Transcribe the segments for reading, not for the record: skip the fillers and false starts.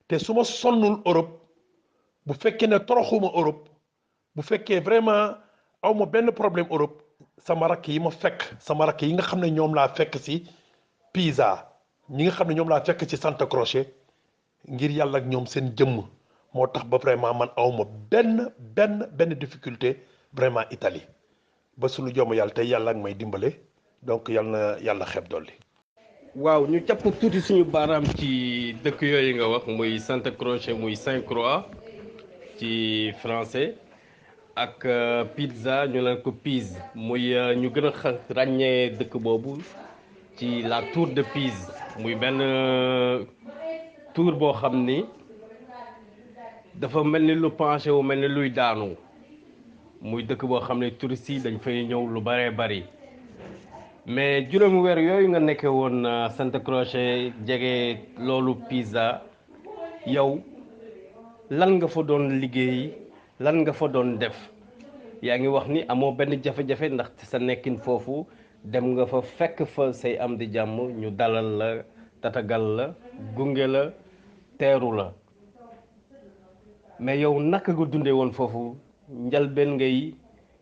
te su ma sonnul Europe bu fekkee ne toroxuma Europe bu fekkee vraiment aw ma benn problème Europe sama rakk yi ma fekk sama rakk yi nga xam ne ñoom laa fekk si Pisa ñi nga xam ne ñoom laa fekk ci Santa Croce ngir yàlla ak ñoom seen jëmm moo tax ba vraiment man awma benn difficulté vraiment Italie ba suñu joomu yàlla tey yàlla ak may dimbale donc yàlla na yàlla xeeb dolli. waaw ñu jàpp tuuti suñu baaraam ci dëkk yooyu nga wax muy Santa Croce muy Sainte-Croix ci français ak Pizza ñu naan ko Pise muy ñu gën a ràññee dëkk boobu ci la tour de Pise muy benn tour boo xam ni dafa mel ni lu penché wu mel ni luy daanu muy dëkk boo xam ne touristes yi dañ fay ñëw lu bëree bëri mais juróomi weer yooyu nga nekkee woon Santa Croce jege loolu Pisa yow lan nga fa doon liggéey lan nga fa doon def yaa ngi wax ni amoo benn jafe-jafe ndax sa nekkin foofu dem nga fa fekk fa say am di jàmm ñu dalal la tatagal la gunge la teeru la mais yow naka nga dundee woon foofu njalbeen ngay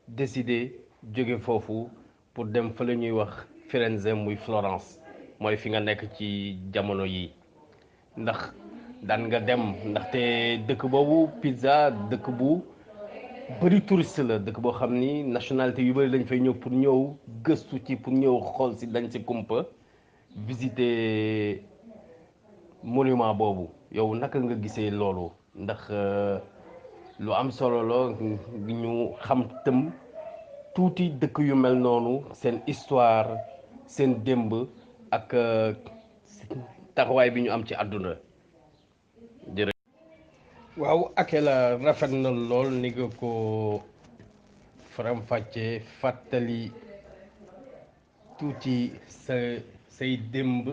décider jóge foofu pour dem fa la ñuy wax Firenze muy Florence mooy fi nga nekk ci jamono yi ndax daan nga dem ndaxte dëkk boobu Pizza dëkk bu bëri touriste la dëkk boo xam ni nationalité yu bëri lañ fay ñëw pour ñëw gëstu ci pour ñëw xool si dañ si kumpa visiter monument boobu yow naka nga gisee loolu ndax lu am solo la ñu xam tëm tuuti dëkk yu mel noonu seen histoire seen démb ak taxawaay bi ñu am ci àdduna jërëjëf. waaw Akela rafet na lool ni nga ko faram-fàccee fàttali tuuti say démb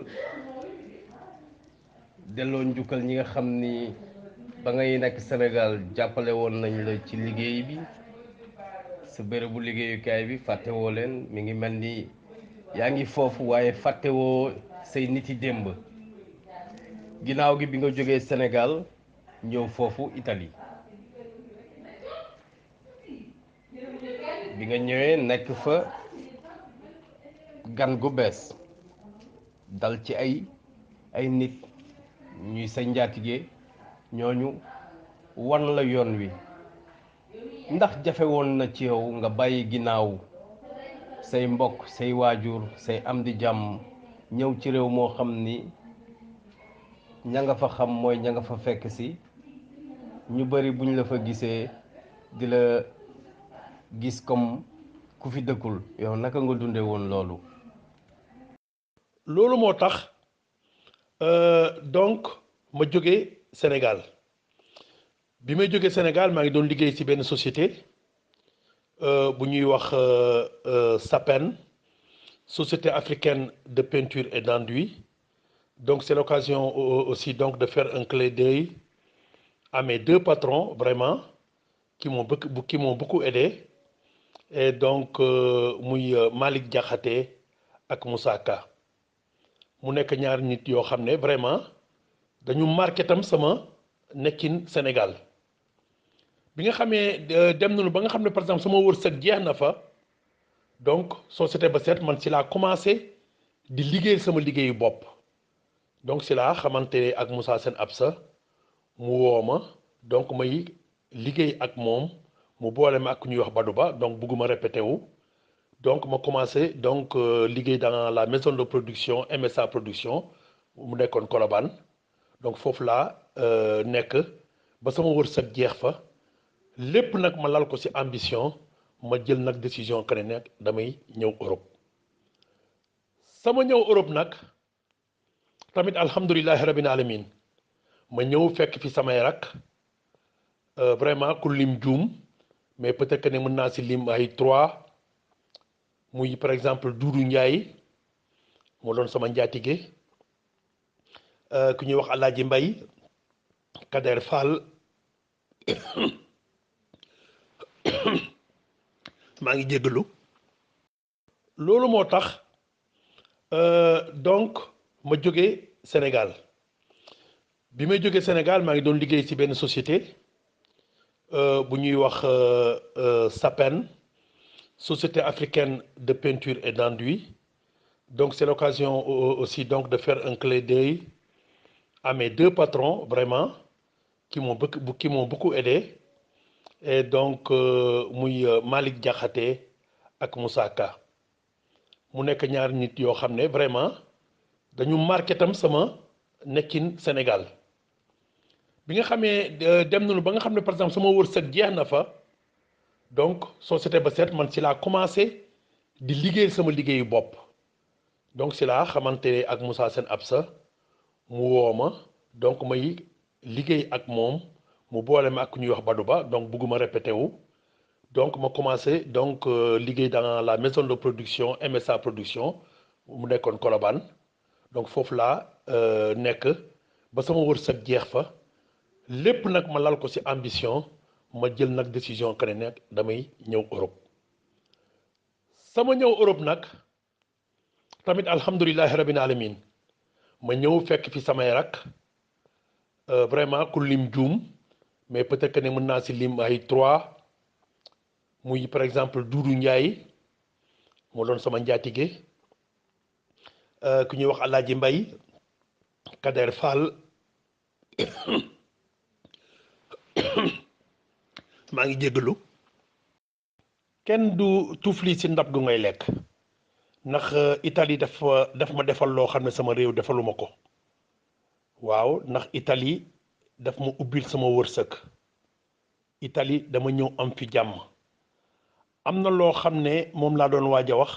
delloo njukkal ñi nga xam ni ba ngay nekk Sénégal jàppale woon nañ la ci liggéey bi sa bërëbu liggéeyukaay bi fàttewoo leen mi ngi mel ni yaa ngi foofu waaye fàttewoo say niti démb ginnaaw gi bi nga jógee Sénégal ñëw foofu Italie bi nga ñëwee nekk fa gan gu bees dal ci ay nit ñuy sa njaatige ñooñu wan la yoon wi ndax jafe woon na ci yow nga bàyyi ginnaaw say mbokk say waajur say am di jàmm ñëw ci réew moo xam ni ña nga fa xam mooy ña nga fa fekk si ñu bari buñ la fa gisee di la gis comme ku fi dëkkul yow naka nga dunde woon loolu. loolu moo tax donc ma jóge Sénégal bi may jógee Sénégal maa ngi doon liggéey ci benn société bu ñuy wax SAPEN Société africaine de peinture et d'enduit. Donc c'est l'occasion aussi donc de faire un clin d'œil à mes deux patrons vraiment qui m'ont beaucoup aidé et donc muy Malick Diakhaté ak Moussa Ka mu nekk ñaar nit yoo xam ne vraiment dañu marqué tam sama nekkin Sénégal bi nga xamee dem nañu ba nga xam ne par exemple sama wërsëg jeex na fa donc société ba seet man ci laa commencé di liggéey sama liggéeyu bopp donc ci laa xamante ak Moussa Sène Absa mu woo ma donc may liggéey ak moom mu boole ma ak ku ñuy wax Badou Ba donc bugguma répété wu donc ma commencé donc liggéey dans la maison de production MSA production mu nekkoon Colobane donc foofu laa nekk ba sama wërsëg jeex fa lépp nag ma lal ko ci ambition ma jël nag décision que ne nag damay ñëw Europe sama ñëw Europe nag tamit alhamdulillahi rabbil alamin ma ñëw fekk fi samay rak vraiment ku lim juum mais peut-être que ne mën naa ci lim ay 3 muy par exemple Doudou Ndiaye moo doon sama njaatige ku ñuy wax Alaaji Mbay Kader Fall maa ngi jéggalu loolu moo tax donc ma jóge Sénégal bi may jógee Sénégal maa ngi doon liggéey ci benn société bu ñuy wax SAPEN, Société africaine de peinture et d'enduit. Donc c'est l'occasion aussi donc de faire un clin d'œil à mes deux patrons vraiment qui m'ont beaucoup aidé. Et donc muy Malick Diakhaté ak Moussa Ka mu nekk ñaar nit yoo xam ne vraiment dañu marqué tam sama nekkin Sénégal bi nga xamee dem nañu ba nga xam ne par exemple sama wërsëg jeex na fa. Donc société ba seet man ci laa commencé di liggéey sama liggéeyu bopp donc ci laa xamante ak Moussa Sène Absa mu woo ma donc may liggéey ak moom mu boole ma ak ku ñuy wax Badou Ba donc bugguma répété wu donc ma commencé donc liggéey dans la maison de production MSA production mu nekkoon Colobane donc foofu laa nekk ba sama wërsëg jeex fa lépp nag ma lal ko ci ambition. Ma jël nag décision que ne nag damay ñëw Europe sama ñëw Europe nag tamit alhamdulilahi rabbil alamin ma ñëw fekk fi samay rak vraiment ku lim juum mais peut-être que ne mën naa si lim ay 3 muy par exemple Doudou Ndiaye moo doon sama njaatige ku ñuy wax Alaaji Mbay Kader Fall maa ngi jéggalu kenn du tufli ci ndab gu ngay lekk ndax Italie daf ma defal loo xam ne sama réew defaluma ko waaw ndax Italie daf ma ubbil sama wërsëg Italie dama ñëw am fi jàmm am na loo xam ne moom laa doon waaj a wax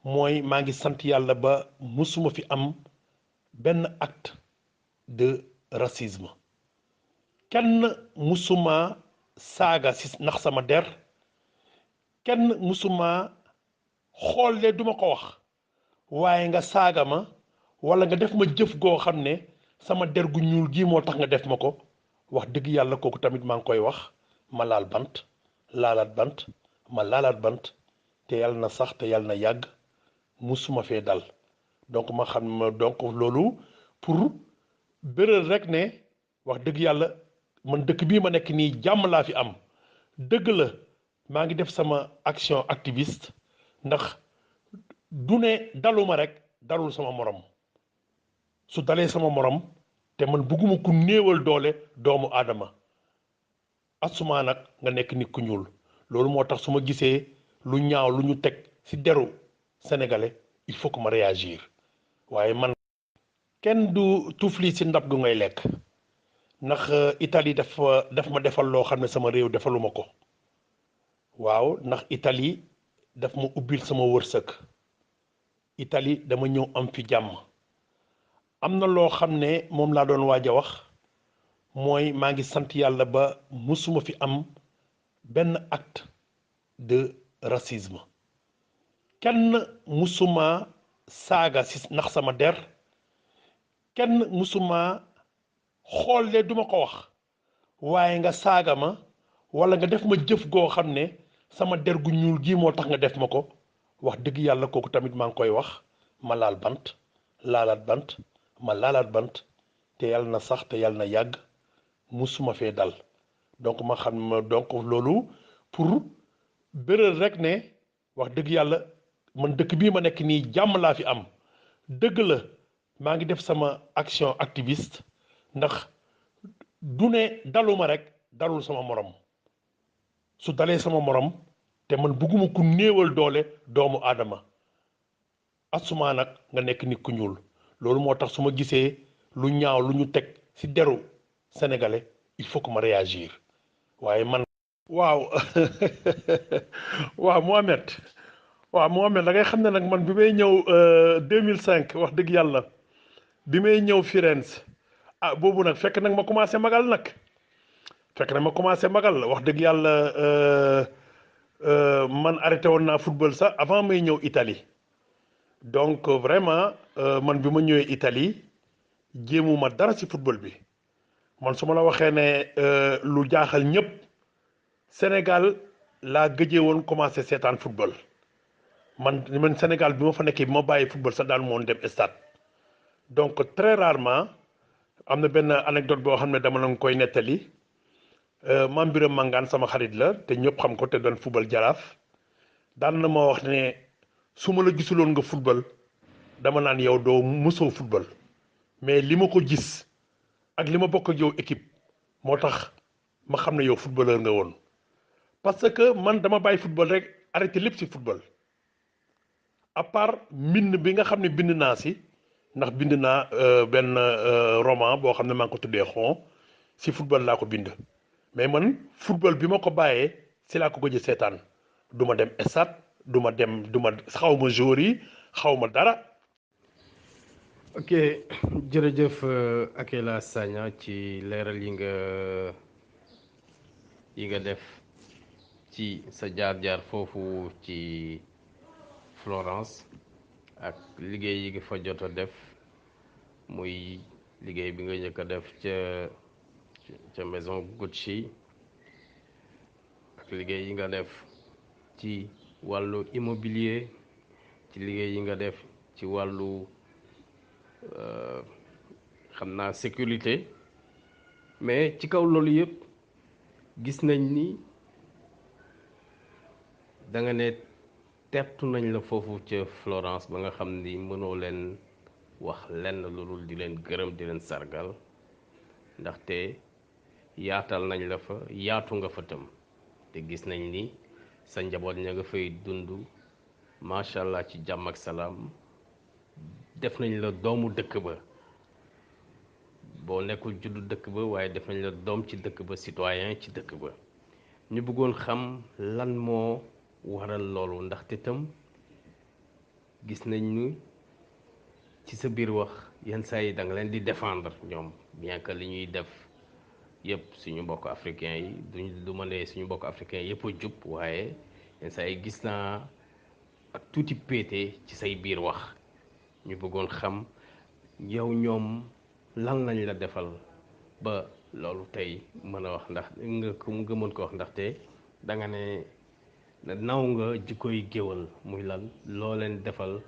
mooy maa ngi sant yàlla ba musuma fi am benn acte de racisme kenn musuma saaga si ndax sama der kenn musuma xool duma ko wax waaye nga saaga ma walla nga def ma jëf goo xam ne sama der gu ñuul gii moo tax nga def ma ko wax dëgg yàlla kooku tamit maa ngi koy wax ma laal bant laalaat bant ma laalaat bant te yàlla na sax te yàlla na yàgg musuma fee dal donc ma xam ma donc loolu pour bëral rek ne wax dëgg yàlla man dëkk bii ma nekk nii jàmm laa fi am dëgg la maa ngi def sama action activiste ndax du ne daluma rek dalul sama morom su dalee sama morom te man bëgguma ku néewal doole doomu aadama asuma nag nga nekk nit ku ñuul loolu moo tax su ma gisee lu ñaaw lu ñu teg ci deru sénégalais il faut que ma réagir waaye man kenn du tufli ci ndab gu ngay lekk ndax Italie daf ma defal loo xam ne sama réew defaluma ko waaw ndax Italie daf ma ubbil sama wërsëg Italie dama ñëw am fi jàmm am na loo xam ne moom laa doon waaj a wax mooy maa ngi sant yàlla ba musuma fi am benn acte de racisme kenn musuma saaga si ndax sama der kenn musuma xool duma ko wax waaye nga saaga ma walla nga def ma jëf goo xam ne sama der gu ñuul gii moo tax nga def ma ko wax dëgg yàlla kooku tamit maa ngi koy wax ma laal bant laalaat bant ma laalaat bant te yàlla na sax te yàlla na yàgg musuma fee dal donc ma xam ma donc loolu pour bëral rek ne wax dëgg yàlla man dëkk bii ma nekk nii jàmm laa fi am dëgg la maa ngi def sama action activiste ndax du ne daluma rek dalul sama morom su dalee sama morom te man bëgguma ku néewal doole doomu aadama asuma nag nga nekk nit ku ñuul loolu moo tax su ma gisee lu ñaaw lu ñu teg ci deru sénégalais il faut que ma réagir waaye man waaw waaw Mohamed da ngay xam ne nag man bi may ñëw 2005 wax dëgg yàlla bi may ñëw Firenze boobu nag fekk nag ma commencé magal nag wax dëgg yàlla man arrêté woon naa football sax avant may ñëw Italie donc vraiment man bi ma ñëwee Italie jéemuma dara ci football bi man su ma la waxee ne lu jaaxal ñëpp Sénégal laa gëjee woon commencé seetaan football man Sénégal bi ma fa nekkee bi ma bàyyi football sax daan moon dem stade donc très rarement am na benn anecdote boo xam ne dama la koy nettali Mame Birame Mangane sama xarit la te ñëpp xam ko te doon football Jaraaf daan na ma wax ne su ma la gisuloon nga football dama naan yow doo mësoo football mais li ma ko gis ak li ma bokk ak yow équipe moo tax ma xam ne yow footballeur nga woon parce que man dama bàyyi football rek arrêté lépp ci football à part mbind bi nga xam ne bind naa si ndax bind naa benn roman boo xam ne maa ngi ko tuddee xon si football laa ko bind mais man football bi ma ko bàyyee si laa ko gëj a seetaan du ma dem stade du ma dem xaw ma joueur yi xaw ma dara. ok jërëjëf Akela Sagna ci leeral yi nga def ci sa jaar-jaar foofu ci Florence ak liggéey yi nga fa jot a def muy liggéey bi nga njëkk a def ca maison Gucci ak liggéey yi nga def ci wàllu immobilier ci liggéey yi nga def ci wàllu xam naa sécurité mais ci kaw loolu yëpp gis nañ ni da nga ne tertu nañ la foofu ca Florence ba nga xam ni mënoo leen wax lenn lu dul di leen gërëm di leen sargal ndaxte yaatal nañ la fa yaatu nga fa tam te gis nañ ni sa njaboot ña nga fay dund macha allah ci jàmm ak salaam def nañ la doomu dëkk ba boo nekkul juddu dëkk ba waaye def nañ la doom ci dëkk ba citoyen ci dëkk ba ñu bëggoon xam lan moo waral loolu ndaxte tam gis nañ ni ci sa biir wax yenn saa yi da nga leen di défendre ñoom bien que li ñuy def yëpp suñu mbokk africain yi du ma ne suñu mbokk africain yëpp a jub waaye yenn saa yi gis naa ak tuuti péete ci say biir wax ñu bëggoon xam yow ñoom lan lañ la defal ba loolu tey mën a wax ndax nga mën ko wax ndaxte da nga ne naw nga jikkoy géwal muy lan loo leen defal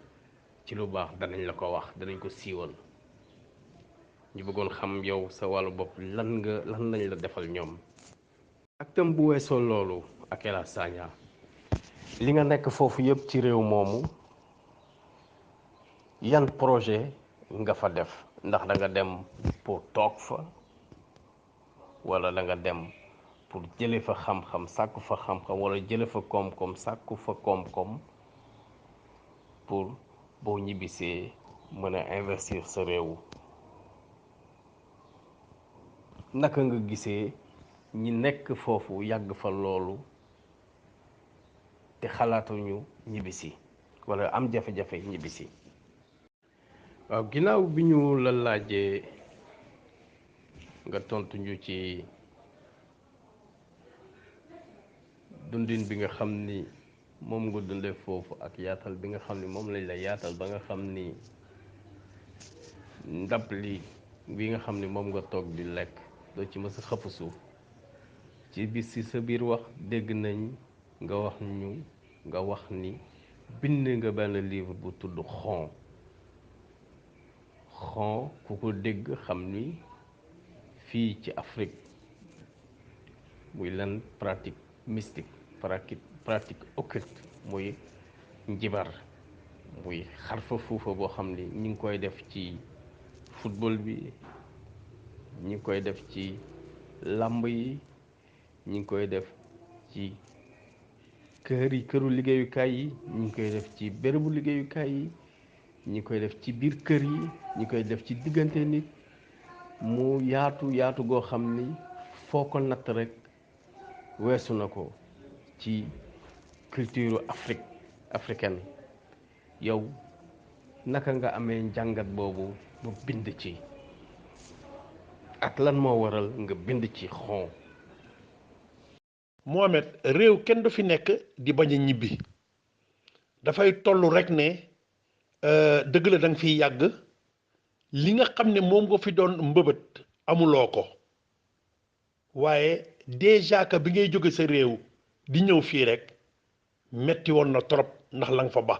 ci lu baax danañ la ko wax danañ ko siiwal ñu bëggoon xam yow sa wàllu bopp lan lañ la defal ñoom. ak tam bu weesoo loolu Akela Sagna li nga nekk foofu yëpp ci réew moomu yan projet nga fa def ndax da nga dem pour toog fa wala da nga dem pour jële fa xam-xam sàkku fa xam-xam wala jële fa koom-koom sàkku fa koom-koom pour boo ñibbisee mën a investir sa réew. naka nga gisee ñi nekk foofu yàgg fa loolu te xalaatuñu ñibbisi wala am jafe-jafe ñibbisi. waaw ginnaaw bi ñu la laajee nga tontu ñu ci dundin bi nga xam ni moom nga dundee foofu ak yaatal bi nga xam ni moom lañ la yaatal ba nga xam ni ndab li bi nga xam ni moom nga toog di lekk doo ci mës a xëpp suuf ci bis ci sa biir wax dégg nañ nga wax ni bind nga benn livre bu tudd xon ku ko dégg xam ni fii ci Afrique muy lan pratique mystique pratique occulte muy njibar muy xarfa fuufa boo xam ni ñi ngi koy def ci football bi ñi ngi koy def ci làmb yi ñi ngi koy def ci këru liggéeyukaay yi ñi ngi koy def ci bérébu liggéeyukaay yi ñi koy def ci biir kër yi ñi koy def ci diggante nit mu yaatu goo xam ni foo ko natt rek weesu na ko ci culture africaine yow naka nga amee njàngat boobu ba bind ci ak lan moo waral nga bind ci xon. Mohamed réew kenn du fi nekk di bañ a ñibbi dafay toll rek ne dëgg la da nga fiy yàgg li nga xam ne moom nga fi doon mbëbët amuloo ko waaye déjà que bi ngay jóge sa réew di ñëw fii rek metti woon na trop ndax la nga fa ba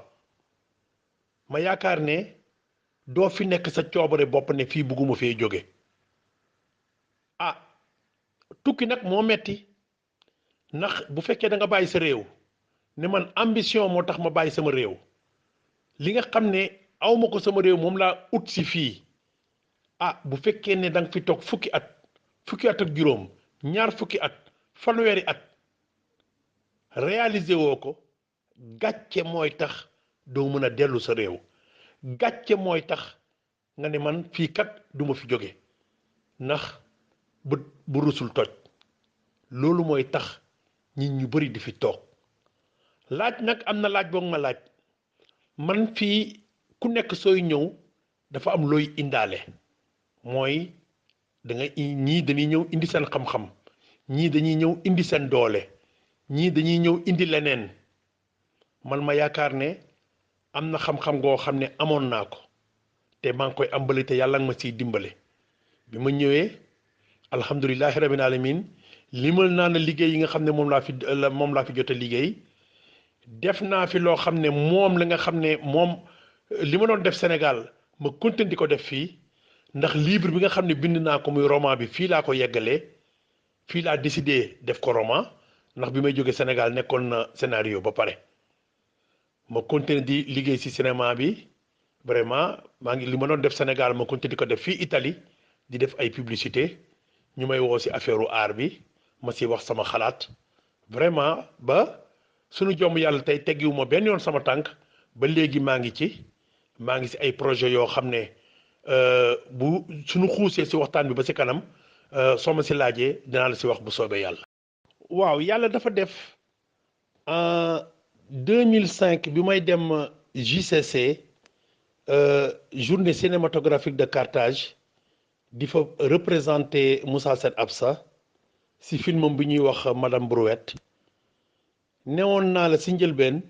ma yaakaar ne doo fi nekk sa coobare bopp ne fii bugguma fee jóge ah tukki nag moo metti ndax bu fekkee da nga bàyyi sa réew ne man ambition moo tax ma bàyyi sama réew li nga xam ne awma ko sama réew moom laa ut si fii ah bu fekkee ne da nga fi toog fukki at ak juróom ñaar fukki at fanweeri at réaliser woo ko gàcce mooy tax doo mën a dellu sa réew gàcce mooy tax nga ne man fii kat duma fi jóge ndax bu rusul toj loolu mooy tax nit ñu bari di fi toog laaj nag am na laaj boog ma laaj man fii ku nekk sooy ñëw dafa am looy indaale mooy da nga ñii dañuy ñëw indi seen xam-xam ñii dañuy ñëw indi seen doole ñii dañuy ñëw indi leneen man ma yaakaar ne am na xam-xam goo xam ne amoon naa ko te maa ngi koy ambali te yàlla nga ma siy dimbale bi ma ñëwee alhamdulilahi rabbil alamin limal naa na liggéey yi nga xam ne moom laa fi jot a liggéey def naa fi loo xam ne moom la nga xam ne moom li ma doon def Sénégal ma continue di ko def fii ndax livre bi nga xam ne bind naa ko muy roman bi fii laa ko yeggalee fii laa décidé def ko roman ndax bi may jógee Sénégal nekkoon na scénario ba pare ma continue di liggéey ci cinéma bi vraiment maa ngi li ma doon def Sénégal ma continue di ko def fii Italie di def ay publicité ñu may woo ci affaire art bi ma ci wax sama xalaat vraiment ba suñu jomb yàlla tey teggiwuma benn yoon sama tànk ba léegi maa ngi ci ay projet yoo xam ne bu suñu xuusee ci waxtaan bi ba ci kanam soo ma ci laajee dinaa la ci wax bu soobee yàlla. waaw yàlla dafa def en 2005 bi may dem JCC journée cinématographique de Carthage di fa représenter Moussa Sen Absa ci filmam bi ñuy wax Madame Brouette newoon naa la ci njëlbeen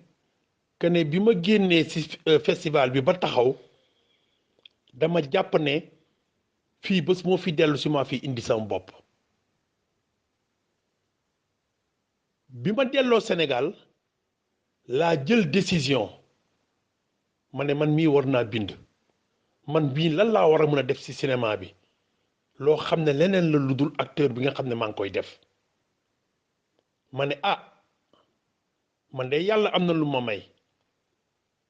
que ne bi ma génnee ci festival bi ba taxaw dama jàpp ne fii bés moo fi dellu ci maa fi indi sama bopp bi ma delloo Sénégal laa jël décision ma ne man mii war naa bind man bii lan laa war a mën a def ci cinéma bi loo xam ne leneen la lu dul acteur bi nga xam ne maa ngi koy def ma ne man de yàlla am na lu ma may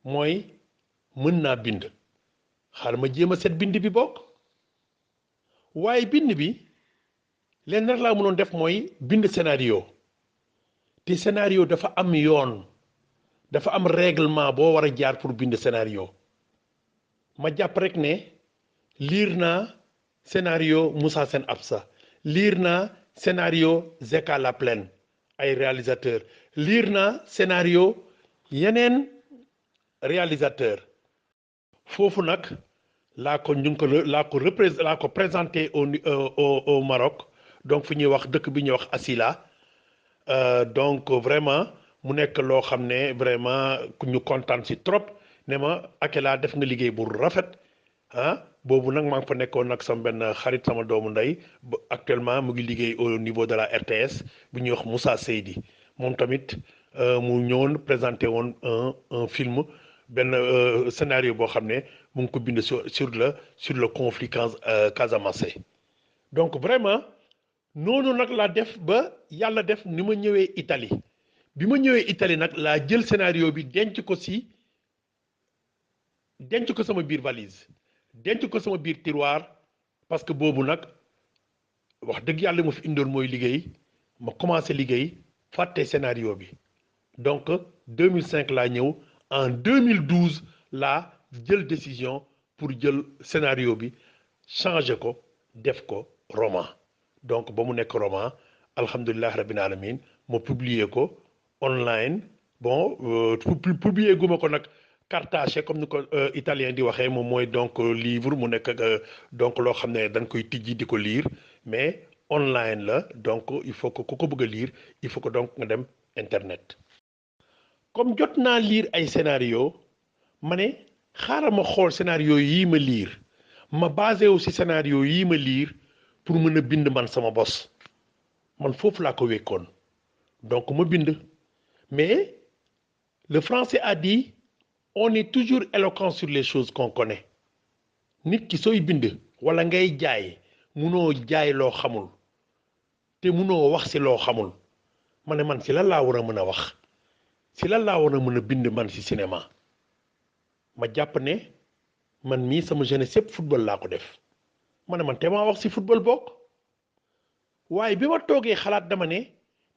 mooy mën naa bind xaaral ma jéem a seet bind bi bokk waaye bind bi leen rek laa mënoon def mooy bind scénario te scénario dafa am yoon dafa am règlement boo war a jaar pour bind scénario ma jàpp rek ne liir naa scénario Moussa Sen Absa liir naa scénario Zeka Laplaine ay réalisateur liir naa scénario yeneen réalisateur foofu nag laa ko présenté au Maroc donc fi ñuy wax dëkk bi ñuy wax Asila donc vraiment mu nekk loo xam ne vraiment ñu kontaan ci trop ne ma Akela def nga liggéey bu rafet boobu nag maa ngi fa nekkoon nag sama benn xarit sama doomu ndey actuellement mu ngi liggéey au niveau de la RTS bu ñuy wax Moussa Seydi moom tamit mu ñëwoon présenté woon un film benn scénario boo xam ne mu ngi ko bind sur le conflit Casamance donc vraiment noonu nag laa def ba yàlla def ni ma ñëwee Italie bi ma ñëwee Italie nag laa jël scénario bi denc ko sama biir valise denc ko sama biir tiroir parce que boobu nag wax dëgg yàlla ma fi indoon mooy liggéey ma commencé liggéey fàtte scénario bi donc 2005 laa ñëw en 2012 laa jël décision pour jël scénario bi changer ko def ko roman donc ba mu nekk roman alhamdulilah rabbil alamin ma publier ko online bon publier guma ko nag cartagé comme ni ko italien di waxee moom mooy donc livre mu nekk donc loo xam ne dañ koy tijji di ko lire mais online la donc il faut que ku ko bëgg a lire il faut que donc nga dem internet. comme jot naa lire ay scénario ma ne xaaral ma xool scénario yii ma lire ma basé wu ci scénario yii ma lire pour mën a bind man sama bos man foofu laa ko wékkoon donc ma bind mais le français a dit on est toujours éloquent sur les choses qu'on connaît nit ki sooy bind wala ngay jaay munoo jaay loo xamul te munoo wax si loo xamul ma ne man si lan laa war a mën a wax si lan laa war a mën a bind man si cinéma ma jàpp ne man mii sama jeunesse yëpp football laa ko def ma ne man te maa wax si football bokk waaye bi ma toogee xalaat dama ne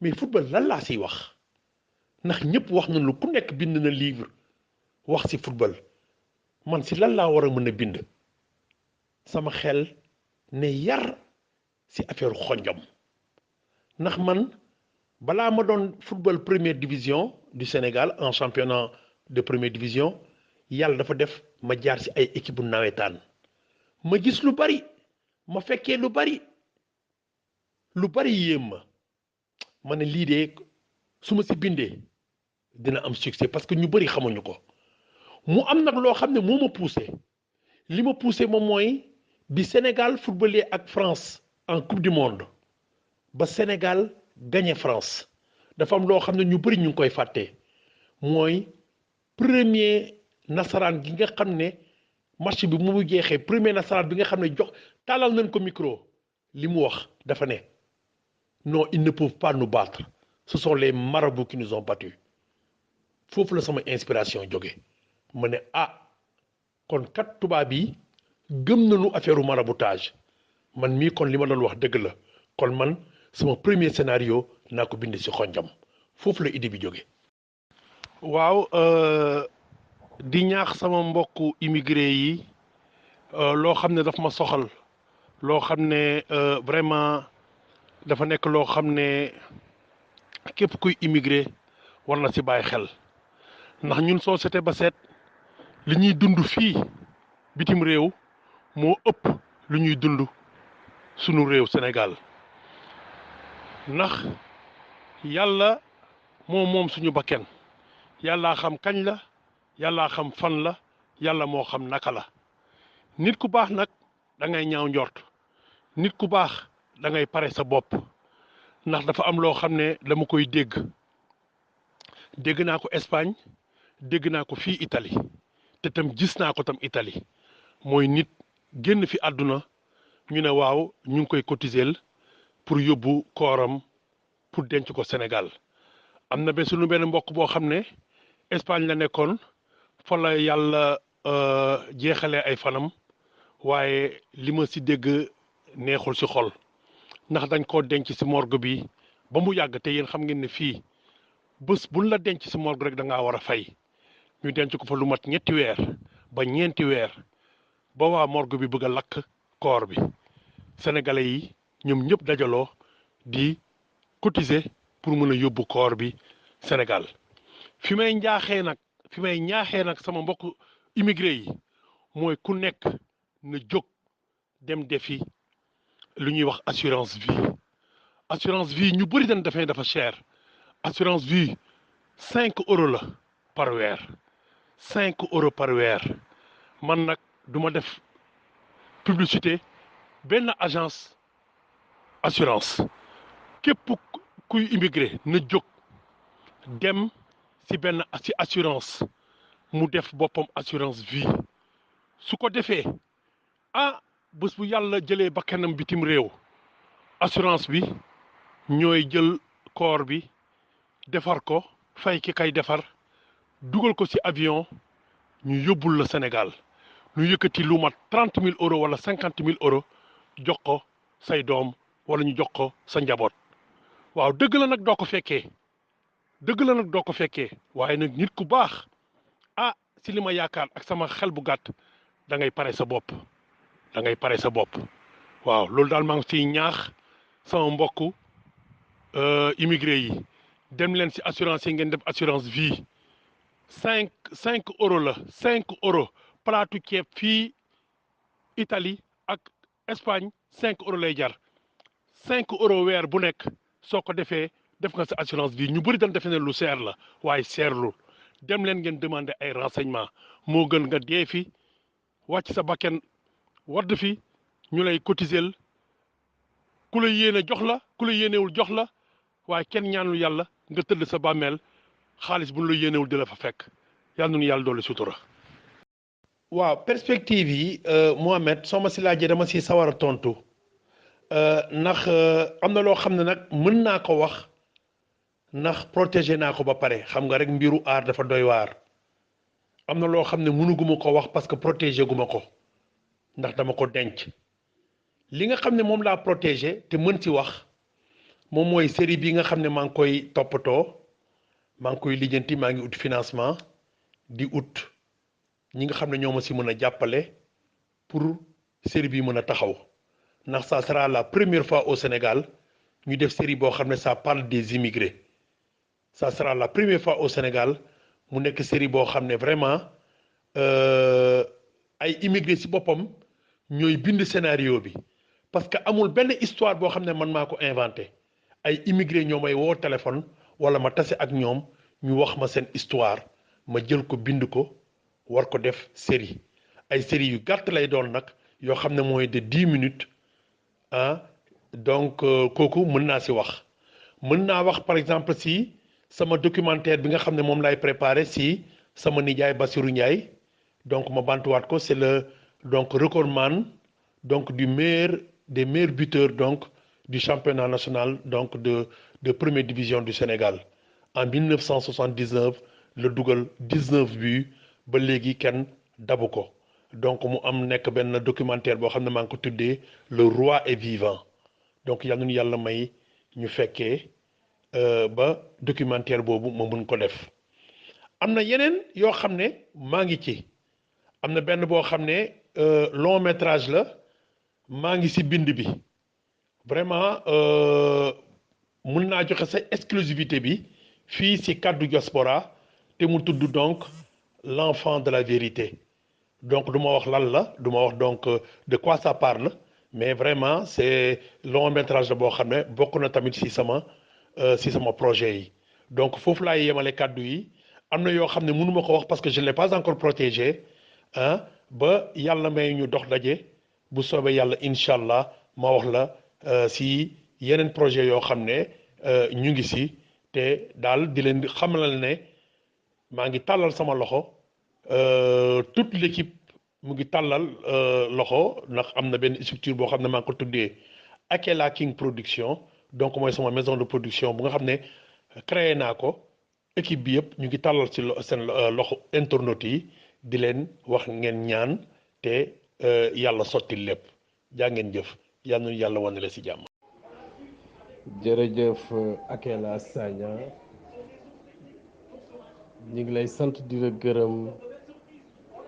mais football lan laa siy wax ndax ñëpp wax nañu ku nekk bind na livre wax si football man si lan laa war a mën a bind sama xel ne yar si affaire xonjom ndax man balaa ma doon football première division du Sénégal en championnat de première division yàlla dafa def ma jaar si ay équipe bu nawetaan ma gis lu bari ma fekkee lu bari yéem ma ne lii de su ma si bindee dina am succès parce que ñu bari xamuñu ko mu am nag loo xam ne moo ma poussé li ma poussé moom mooy bi Sénégal footballé ak France en coupe du monde ba Sénégal gagné France dafa am loo xam ne ñu bari ñu ngi koy fàtte mooy premier nasaraan gi nga xam ne match bi mu jeexee premier nasaraan bi nga xam ne jox tàllal nañ ko micro li mu wax dafa ne non ils ne peuvent pas nous battre ce sont les marabouts qui nous ont battus foofu la sama inspiration jóge ma ne kon kat tubaab yi gëm nañu affaire maraboutage man mii kon li ma doon wax dëgg la kon man sama premier scénario naa ko bind si xonjam foofu la idée bi jóge waaw di ñaax sama mbokku immigré yi loo xam ne daf ma soxal loo xam ne vraiment dafa nekk loo xam ne képp kuy immigré war na si bàyyi xel ndax ñun société ba seet li ñuy dund fii bitim réew moo ëpp lu ñuy dund sunu réew Sénégal ndax yàlla moom suñu bakken yàllaa xam kañ la yàllaa xam fan la yàlla moo xam naka la nit ku baax nag da ngay ñaaw njort nit ku baax da ngay pare sa bopp ndax dafa am loo xam ne dama koy dégg naa ko Espagne dégg naa ko fii Italie te tam gis naa ko tam Italie mooy nit génn fi àdduna ñu ne waaw ñu ngi koy cotiser pour yóbbu kooram pour denc ko Sénégal am na ba sunu benn mbokk boo xam ne Espagne la nekkoon fa la yàlla jeexalee ay fanam waaye li ma si dégg neexul si xol ndax dañ koo denc si morgue bi ba mu yàgg te yéen xam ngeen ne fii bés buñ la denc si morgue rek da ngaa war a fay ñu denc ko fa lu mat ñetti weer ba ñeenti weer ba waa morgue bi bëgg a lakk koor bi sénégalais yi ñoom ñëpp dajaloo di cotiser pour mën a yóbbu koor bi Sénégal fi may ñaaxee nag sama mbokk immigré yi mooy ku nekk na jóg dem defi lu ñuy wax assurance vie ñu bëri dañ dafay dafa cher assurance vie 5 € la par weer 5 € par weer man nag duma def publicité benn agence assurance képp kuy immigré na jóg dem si assurance mu def boppam assurance vie su ko defee bés bu yàlla jëlee bakkanam bitim réew assurance bi ñooy jël koor bi defar ko fay ki kay defar dugal ko ci avion ñu yóbbul la Sénégal ñu yëkkati lu mat 30 000 € wala 50 000 € jox ko say doom wala ñu jox ko sa njaboot waaw dëgg la nag doo ko fekkee waaye nag nit ku baax ci li ma yaakaar ak sama xel bu gàtt da ngay pare sa bopp waaw loolu daal maa ngi ciy ñaax sama mbokku immigré yi dem leen ci assurance yi ngeen def assurance vie 5 € la 5 € palaatu ceeb fii Italie ak Espagne 5 € lay jar 5 € weer bu nekk soo ko defee def nga sa assurance vie ñu bëri dañ defe ne lu seer la waaye seerlu dem leen ngeen demander ay renseignement moo gën nga dee fi wàcc sa bakken wadd fi ñu lay cotiser ku la yéene jox la ku la yéenewul jox la waaye kenn ñaanul yàlla nga tëdd sa bàmmeel xaalis bu ñu la yéenewul di la fa fekk yàlla nu yàlla doole sutura. waaw perspective yi Mohamed soo ma si laajee dama si sawar a tontu ndax am na loo xam ne nag mën naa ko wax ndax protéger naa ko ba pare xam nga rek mbiru aar dafa doy waar am na loo xam ne mënuguma ko wax parce que protéger guma ko ndax dama ko denc li nga xam ne moom laa protéger te mën ci wax moom mooy série bi nga xam ne maa ngi koy toppatoo maa ngi koy lijjanti maa ngi ut financement di ut ñi nga xam ne ñoo ma si mën a jàppale pour série bi mën a taxaw ndax ça sera la première fois au Sénégal ñu def série boo xam ne ça parle des immigrés ça sera la première fois au Sénégal mu nekk série boo xam ne vraiment ay immigrés si boppam ñooy bind scénario bi parce que amul benn histoire boo xam ne man maa ko inventé ay immigrés ñoo may woo téléphone wala ma tase ak ñoom ñu wax ma seen histoire ma jël ko bind ko war ko def série ay série yu gàtt lay doon nag yoo xam ne mooy de 10 minutes ah donc kooku mën naa si wax mën naa wax par exemple si sama documentaire bi nga xam ne moom laay préparé si sama nijaay Bassirou Ndiaye donc ma bantuwaat ko c'est le donc recordman donc du meilleur des meilleurs buteurs donc du championnat national donc de première division du Sénégal en 1979 la dugal 19 buts ba léegi kenn dabu ko donc mu am nekk benn documentaire boo xam ne maa ngi ko tuddee le roi est vivant donc yal nañu yàlla may ñu fekkee ba documentaire boobu ma mun ko def am na yeneen yoo xam ne maa ngi ci am na benn boo xam ne long métrage la maa ngi si bind bi vraiment mun naa joxe sa exclusivité bi fii si Kaddu Diaspora te mu tudd donc l'enfant de la vérité donc du ma wax lan la du ma wax donc de quoi ça parle mais vraiment c'est long métrage la boo xam ne bokk na tamit si sama projet yi donc foofu laay yemale kàddu yi am na yoo xam ne mënuma ko wax parce que je ne l'ai pas encore protégé ah ba yàlla may ñu dox daje bu soobee yàlla incha allah ma wax la si yeneen projet yoo xam ne ñu ngi si te daal di leen xamalal ne maa ngi tàllal sama loxo toute l'équipe mu ngi tàllal loxo ndax am na benn structure boo xam ne maa ngi ko tuddee Akela King Production donc mooy sama maison de production bu nga xam ne créé naa ko équipe bi yëpp ñu ngi tàllal ci seen loxo internautes yi di leen wax ngeen ñaan te yàlla sotti lépp jaa ngeen jëf yal nañu yàlla wane la si jàmm. jërëjëf Akela Sagna ñu ngi lay sant di la gërëm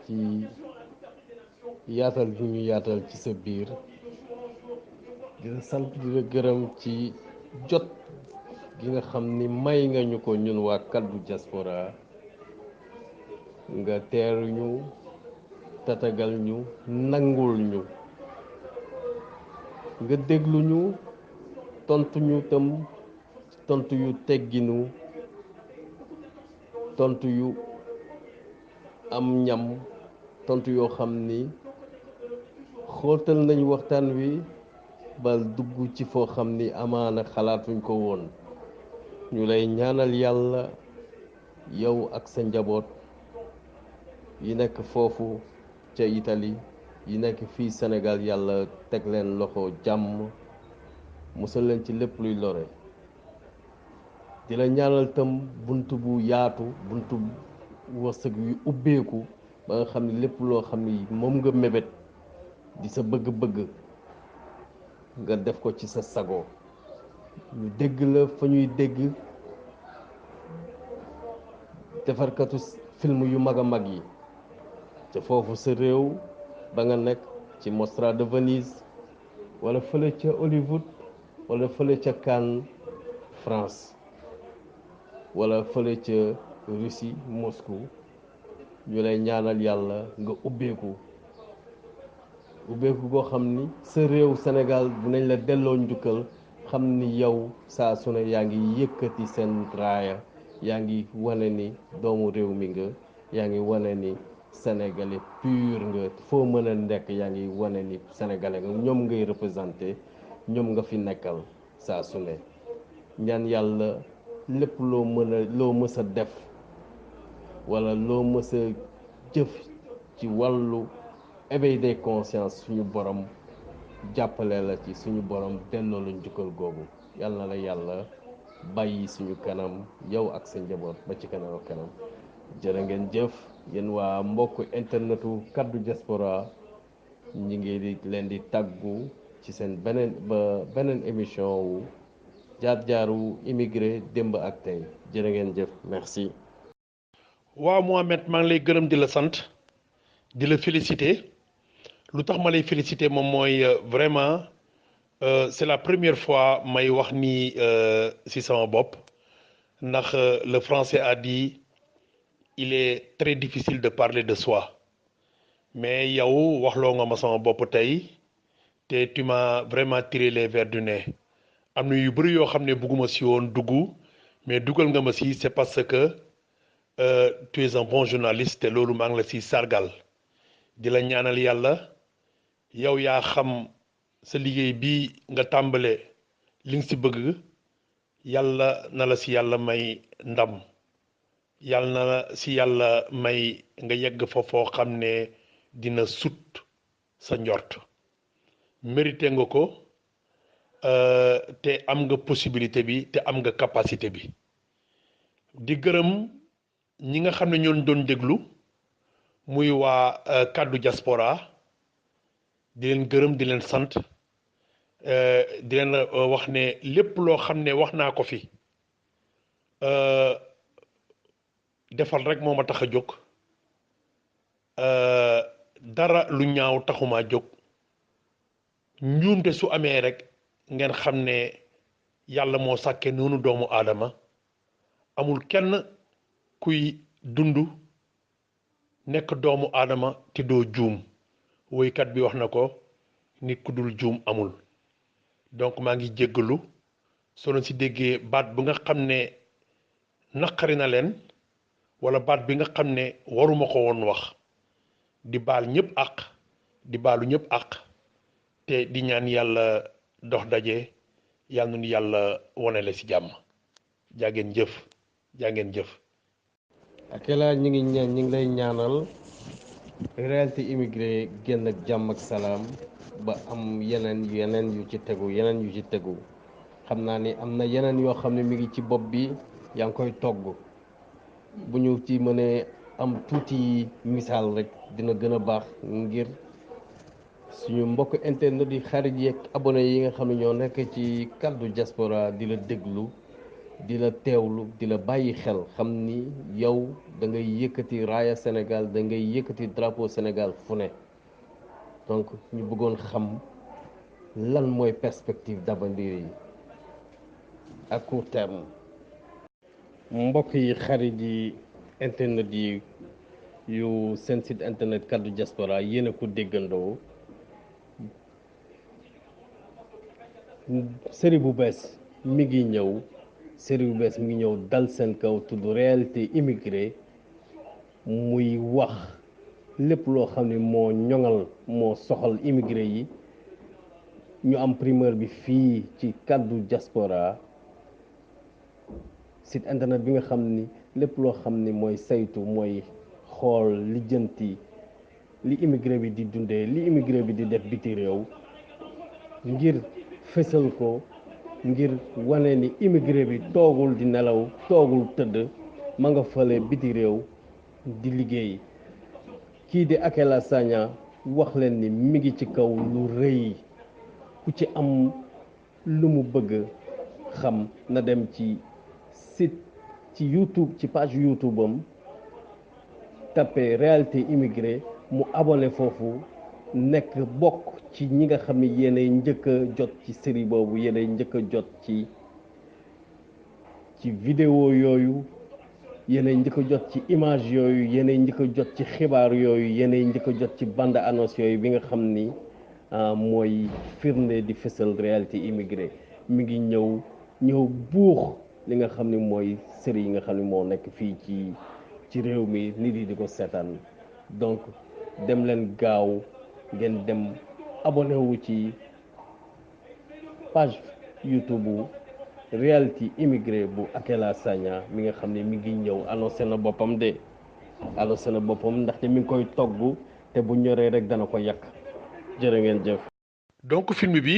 ci yaatal bi ñu yaatal ci sa biir di la sant di la gërëm ci jot gi nga xam ni may nga ñu ko ñun waa Kaddu Diaspora nga teeru ñu tatagal ñu nangul ñu nga déglu ñu tontu ñu tam tontu yu tegginu tontu yu am ñam tontu yoo xam ni xóotal nañu waxtaan wi bal dugg ci foo xam ni amaana xalaatuñ ko woon ñu lay ñaanal yàlla yow ak sa njaboot yi nekk foofu ca Italie yi nekk fii Sénégal yàlla teg leen loxo jàmm musal leen ci lépp luy lore di la ñaanal tam bunt bu yaatu buntu wërsëg yu ubbeeku ba nga xam ne lépp loo xam ni moom nga mébét di sa bëgg-bëgg nga def ko ci sa sago ñu dégg la fa ñuy dégg defarkatu film yu mag a mag yi te foofu sa réew ba nga nekk ci Mostra de Venise wala fële ca Hollywood wala fële ca Cannes France wala fële ca Russie Moscou ñu lay ñaanal yàlla nga ubbeeku goo xam ni sa réew Sénégal dinañ la delloo njukkal xam ni yow saa su ne yaa ngi yëkkati seen raaya yaa ngi wane ni doomu réew mi nga yaa ngi wane ni sénégalais pur nga foo mën a nekk yaa ngi wane ni sénégalais nga ñoom ngay représenté ñoom nga fi nekkal saa su ne ñaan yàlla lépp loo mës a def wala loo mës a jëf ci wàllu éveil des consciences suñu borom jàppale la ci suñu borom delloo la njukkal googu yàlla na la yàlla bàyyi suñu kanam yow ak sa njaboot ba ci kanam ak kanam jërë ngeen jëf yéen waa mbokk internetu kaddu diaspora ñi ngi leen di tàggu ci seen beneen émission wu jaar-jaaru immigré démb ak tey jërë ngeen jëf merci. waaw Mohamed maa ngi lay gërëm di la sant di la féliciter lu tax ma lay féliciter moom mooy vraiment c'est la première fois may wax ni ci sama bopp ndax le français a dit il est très difficile de parler de soi mais yow waxloo nga ma sama bopp tey te tu m'as vraiment tiré les vers du nez am na yu bëri yoo xam ne bëgguma si woon dugg mais dugal nga ma si c'est parce que tu es un bon journaliste te loolu maa ngi la si sargal di la ñaanal yàlla yow yaa xam sa liggéey bi nga tàmbale li nga si bëgg yàlla na la si yàlla may ndam yàlla na la si yàlla may nga yegg fa foo xam ne dina sut sa njort mérité nga ko te am nga possibilité bi te am nga capacité bi di gërëm ñi nga xam ne ñoon doon déglu muy waa kaddu diaspora di leen gërëm di leen sant di leen wax ne lépp loo xam ne wax naa ko fi defal rek moo ma tax a jóg dara lu ñaaw taxumaa jóg njuumte su amee rek ngeen xam ne yàlla moo sàkke noonu doomu aadama amul kenn kuy dund nekk doomu aadama te doo juum woykat bi wax na ko nit ku dul juum amul donc maa ngi jéggalu soo leen si déggee baat bi nga xam ne naqari na leen wala baat bi nga xam ne waruma ko woon wax di baal ñëpp àq di baalu ñëpp àq te di ñaan yàlla dox daje yàlla nu yàlla wonele si jàmm jaa ngeen jëf. Akela ñi ngi lay ñaanal réalité immigré génn ak jàmm ak salaam ba am yeneen yu ci tegu xam naa ni am na yeneen yoo xam ne mi ngi ci bopp bi yaa ngi koy togg bu ñu ci mënee am tuuti misaal rek dina gën a baax ngir suñu mbokk internet yi xarit yeeg abonné yi nga xam ne ñoo nekk ci kaddu diaspora di la déglu di la teewlu di la bàyyi xel xam ni yow da ngay yëkkati raaya Sénégal da ngay yëkkati drapeau Sénégal fu ne donc ñu bëggoon xam lan mooy perspective d'avenir yi à court terme. mbokk yi xarit yi internet yi yu seen site internet kaddu diaspora yéen a ko déggandoo série bu bees mi ngi ñëw. série bu bees mi ngi ñëw dal seen kaw tudd réalité immigré muy wax lépp loo xam ne moo ñoŋal moo soxal immigré yi ñu am primeur bi fii ci kaddu diaspora site internet bi nga xam ni lépp loo xam ni mooy saytu mooy xool lijjanti li immigré bi di dundee li immigré bi di def biti réew ngir fësal ko ngir wane ni immigré bi toogul di nelaw toogul tëdd ma nga fële biti réew di liggéey kii di Akela Sagna wax leen ni mi ngi ci kaw lu rëy ku ci am lu mu bëgg xam na dem ci site ci YouTube ci page YouTube am tapé réalité immigré mu abonné foofu nekk bokk ci ñi nga xam ne yéenay njëkk a jot ci série boobu yéenay njëkk a jot ci vidéo yooyu yéenay njëkk a jot ci image yooyu yéenay njëkk a jot ci xibaar yooyu yéenay njëkk a jot ci bande annonce yooyu bi nga xam ni mooy firnde di fësal réalité immigré mi ngi ñëw buux li nga xam ne mooy série yi nga xam ne moo nekk fii ci réew mi nit yi di ko seetaan donc dem leen gaaw ngeen dem abonné wu ci page YouTube bu réalité immigré bu Akela Sagna mi nga xam ne mi ngi ñëw annoncé na boppam ndaxte mi ngi koy togg te bu ñoree rek dana ko yàq jërë ngeen jëf. donc film bi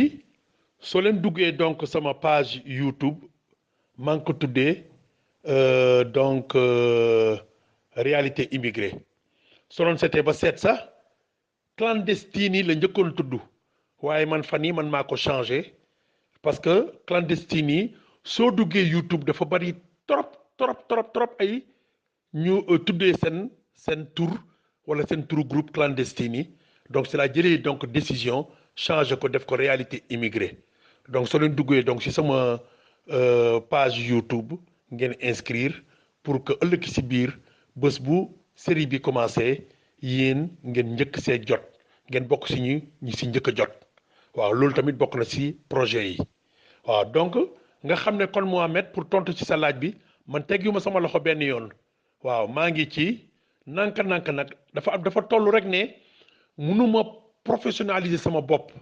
soo leen duggee donc sama page YouTube maa ngi ko tuddee donc réalité immigrée soo doon seetee ba seet sax clandestine yi la njëkkoon tudd waaye man fan yi man maa ko changé parce que clandestine yi soo duggee YouTube dafa bari trop ay ñu tuddee seen tur wala seen turu groupe clandestine yi donc c'est la jëlee donc décision changé ko def ko réalité immigrée donc soo leen duggee donc ci sama page YouTube ngeen inscrire pour que ëllëg ci biir bés bu série bi commencé yéen ngeen njëkk see jot ngeen bokk ci ñi ci njëkk a jot waaw loolu tamit bokk na ci projet yi waaw donc nga xam ne kon Mohamed pour tontu ci sa laaj bi man teggiwuma sama loxo benn yoon waaw maa ngi ci nanka nag dafa toll rek ne mënuma professionnaliser sama bopp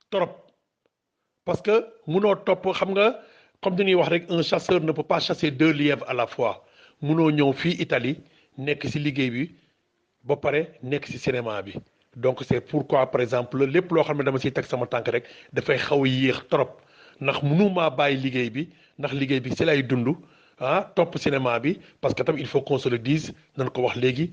trop parce que mënoo topp xam nga comme dañuy wax rek un chasseur ne peut pas chasser deux lièvres à la fois mënoo ñëw fii Italie nekk ci liggéey bi ba pare nekk ci cinéma bi donc c'est pourquoi par exemple lépp loo xam ne dama ciy teg sama tànk rek dafay xaw a yéex trop ndax mënumaa bàyyi liggéey bi ndax liggéey bi ci lay dund topp cinéma bi parce que tam il faut qu'on se le dise nañ ko wax léegi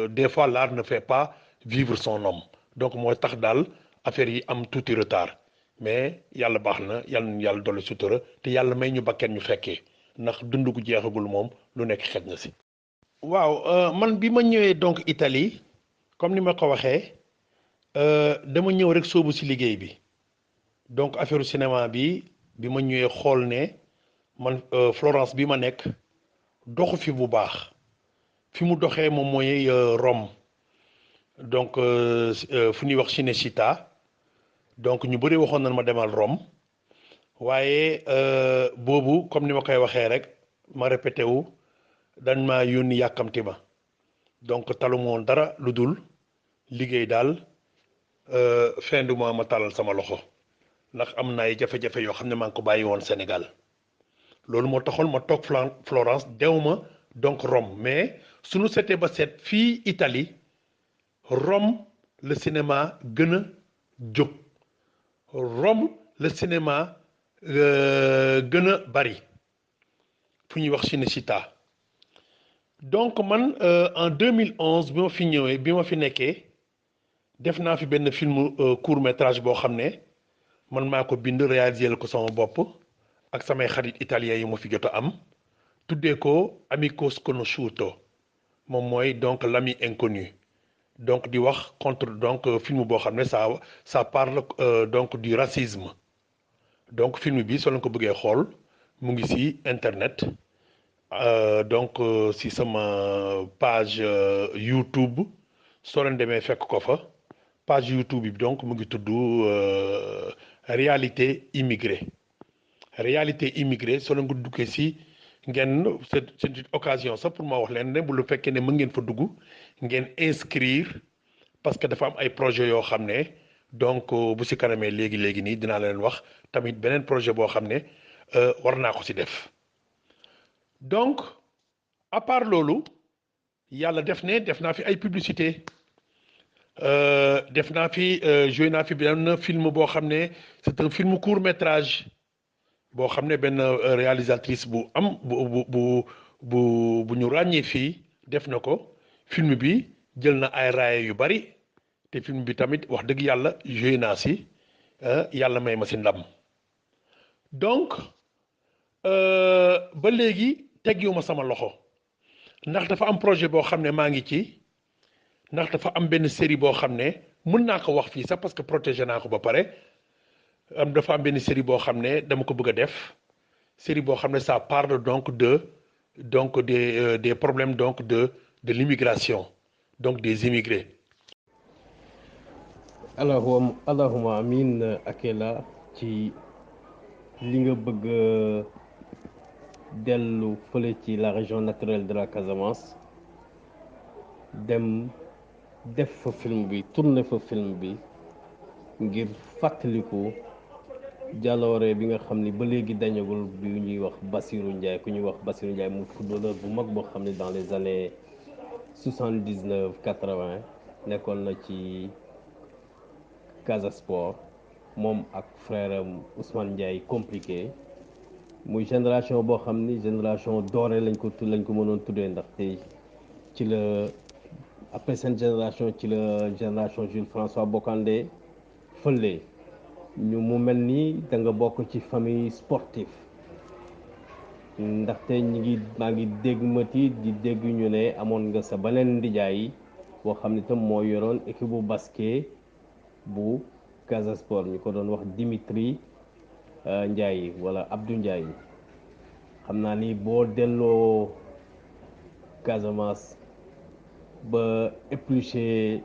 des fois l'art ne fait pas vivre son homme donc mooy tax daal affaire yi am tuuti retard mais yàlla baax na yàlla dolli sutura te yàlla may ñu bakkeen ñu fekkee ndax dund gu jeexagul moom lu nekk xej na ci. waaw man bi ma ñëwee donc Italie comme ni ma ko waxee dama ñëw rek sóobu ci liggéey bi donc affaire cinéma bi ma ñëwee xool ne man Florence bi ma nekk doxu fi bu baax fi mu doxee moom mooy Rome donc fu ñuy wax Cinecittà donc ñu bëri waxoon nañ ma demal Rome waaye boobu comme ni ma koy waxee rek ma répété wu dañ ma yónni yàkkamti ma donc talu moon dara lu dul liggéey daal fin du mois ma talal sama loxo ndax am na ay jafe-jafe yoo xam ne maa ngi ko bàyyi woon Sénégal loolu moo taxoon ma toog Florence dew ma donc Rome mais suñu seetee ba seet fii Italie Rome le cinéma gën a jóg Rome le cinéma gën a bari fu ñuy wax Cinecittà donc man en 2011 bi ma fi ñëwee bi ma fi nekkee def naa fi benn film court métrage boo xam ne man maa ko bind réaliser ko sama bopp ak samay xarit italien yi ma fi jot a am tuddee ko Amico Sconosciuto moom mooy donc l'ami inconnu donc di wax contre donc film boo xam ne ça parle donc du racisme donc film bi soo leen ko bëggee xool mu ngi ci internet donc ci sama page YouTube soo leen demee fekk ko fa page YouTube bi donc mu ngi tudd réalité immigrée soo leen ko duggee ci ngeen c'est une occasion sax pour ma wax leen ne bu lu fekkee ne mën ngeen fa dugg ngeen inscrire parce que dafa am ay projet yoo xam ne donc bu ci kanamee léegi nii dinaa leen wax tamit beneen projet boo xam ne war naa ko ci def donc à part loolu yàlla def naa fi ay publicité def naa fi joué naa fi benn film boo xam ne c'est un film court métrage boo xam ne benn réalisatrice bu am bu ñu ràññee fii def na ko film bi jël na ay raaya yu bari te film bi tamit wax dëgg yàlla joué naa ci yàlla may ma ci ndam donc ba léegi teggiwuma sama loxo ndax dafa am projet boo xam ne maa ngi ci ndax dafa am benn série boo xam ne mën naa ko wax fii sax parce que protégé naa ko ba pare dafa am benn série boo xam ne dama ko bëgg a def série boo xam ne ça parle donc des problèmes donc de l'immigration donc des immigrés. allahumma amin Akela ci li nga bëgg dellu fële ci la région naturelle de la Casamance dem def fa film bi tourner fa film bi ngir fàttaliku jaloore bi nga xam ni ba léegi dañagul bi ñuy wax Bassirou Ndiaye ku ñuy wax Bassirou Ndiaye mu footballeur bu mag boo xam ne dans les années 79 80 nekkoon na ci Casa Sport moom ak frère am Ousmane Ndiaye compliqué muy génération boo xam ni génération dorée lañ ko mënoon tuddee ndaxte ci la après seen génération ci la génération Jules François Bocandé fële ñu mu mel ni da nga bokk ci famille sportive ndaxte maa ngi dégg mati di dégg ñu ne amoon nga sa beneen ndijaay boo xam ne tam moo yoroon équipe bu basket bu Casa Sport ñu ko doon wax Dimitri Ndiaye wala Abdou Ndiaye xam naa ni boo delloo Casamance ba épluché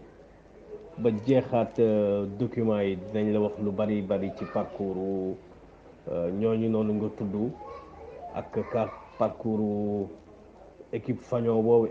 ba jeexaat documents yi dinañ la wax lu bari ci parcours ñooñu noonu nga tudd ak parcours équipe Fagnon boobu